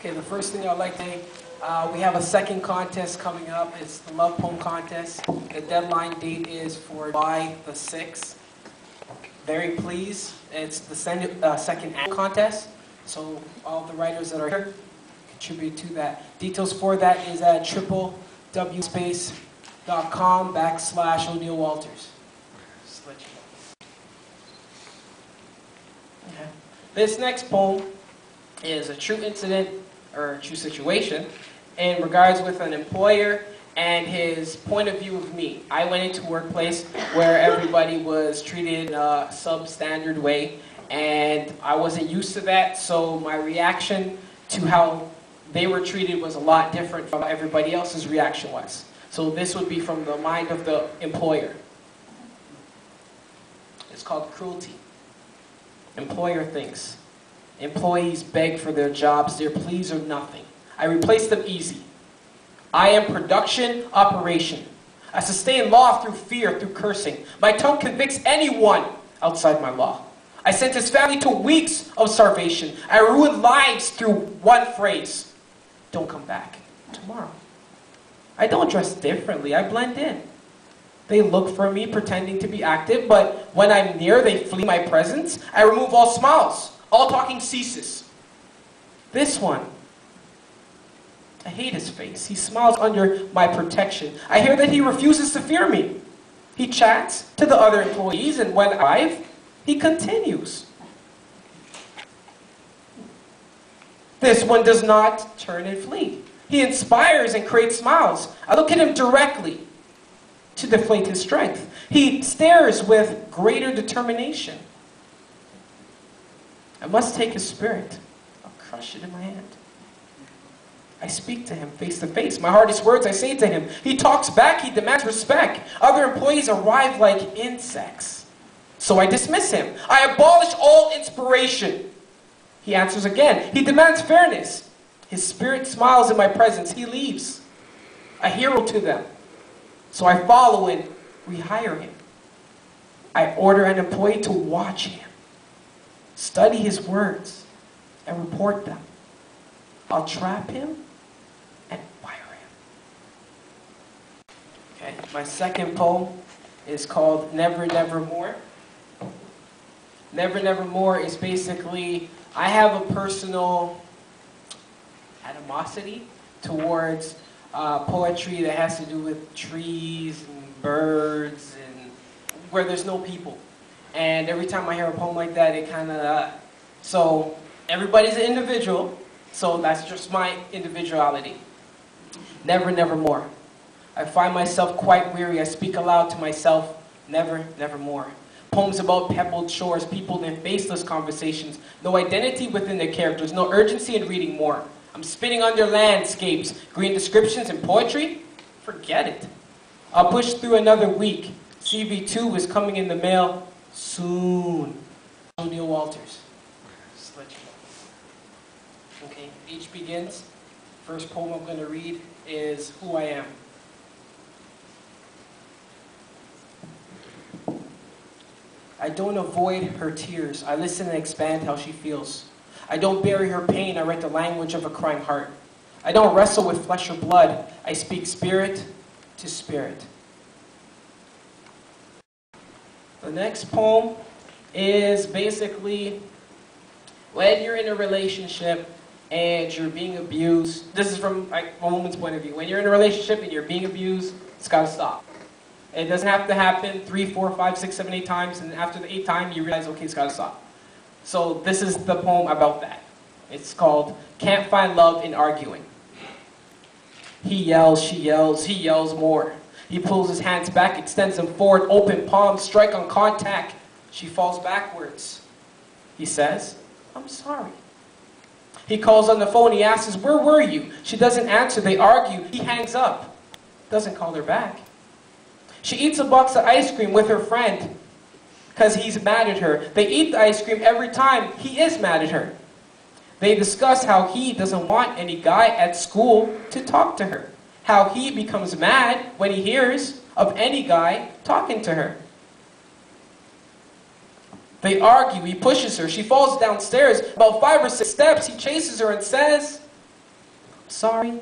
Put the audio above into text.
Okay, the first thing I'd like to say, we have a second contest coming up. It's the Love Poem Contest. The deadline date is for July the 6th. Very pleased. It's the second annual contest, so all the writers that are here contribute to that. Details for that is at www.com/Oneal Walters. Okay. This next poem is a true incident or a true situation in regards with an employer and his point of view of me. I went into a workplace where everybody was treated in a substandard way, and I wasn't used to that, so my reaction to how they were treated was a lot different from how everybody else's reaction was. So this would be from the mind of the employer. It's called Cruelty. Employer thinks. Employees beg for their jobs, their pleas are nothing. I replace them easy. I am production operation. I sustain law through fear, through cursing. My tongue convicts anyone outside my law. I sent his family to weeks of starvation. I ruin lives through one phrase. Don't come back tomorrow. I don't dress differently, I blend in. They look for me pretending to be active, but when I'm near, they flee my presence. I remove all smiles. All talking ceases. This one, I hate his face. He smiles under my protection. I hear that he refuses to fear me. He chats to the other employees, and when I arrive, he continues. This one does not turn and flee. He inspires and creates smiles. I look at him directly to deflate his strength. He stares with greater determination. I must take his spirit. I'll crush it in my hand. I speak to him face to face. My hardest words I say to him. He talks back. He demands respect. Other employees arrive like insects. So I dismiss him. I abolish all inspiration. He answers again. He demands fairness. His spirit smiles in my presence. He leaves. A hero to them. So I follow and rehire him. I order an employee to watch him. Study his words and report them. I'll trap him and fire him. Okay, my second poem is called Never Never More. Never Never More is basically, I have a personal animosity towards poetry that has to do with trees and birds and where there's no people. And every time I hear a poem like that, it kind of, so everybody's an individual, so that's just my individuality. Never, never more. I find myself quite weary. I speak aloud to myself, never, never more. Poems about pebbled shores, people in faceless conversations, no identity within their characters, no urgency in reading more. I'm spinning under landscapes, green descriptions and poetry? Forget it. I'll push through another week. CV2 is coming in the mail soon. Oneal Walters. Okay, each begins. First poem I'm going to read is Who I Am. I don't avoid her tears. I listen and expand how she feels. I don't bury her pain. I write the language of a crying heart. I don't wrestle with flesh or blood. I speak spirit to spirit. The next poem is basically when you're in a relationship and you're being abused. This is from a woman's point of view. When you're in a relationship and you're being abused, it's got to stop. It doesn't have to happen 3, 4, 5, 6, 7, 8 times, and after the 8th time you realize, okay, it's got to stop. So this is the poem about that. It's called Can't Find Love in Arguing. He yells, she yells, he yells more. He pulls his hands back, extends them forward, open palms, strike on contact. She falls backwards. He says, I'm sorry. He calls on the phone, he asks, where were you? She doesn't answer, they argue. He hangs up, doesn't call her back. She eats a box of ice cream with her friend because he's mad at her. They eat the ice cream every time he is mad at her. They discuss how he doesn't want any guy at school to talk to her. How he becomes mad when he hears of any guy talking to her. They argue, he pushes her, she falls downstairs. About 5 or 6 steps, he chases her and says, sorry,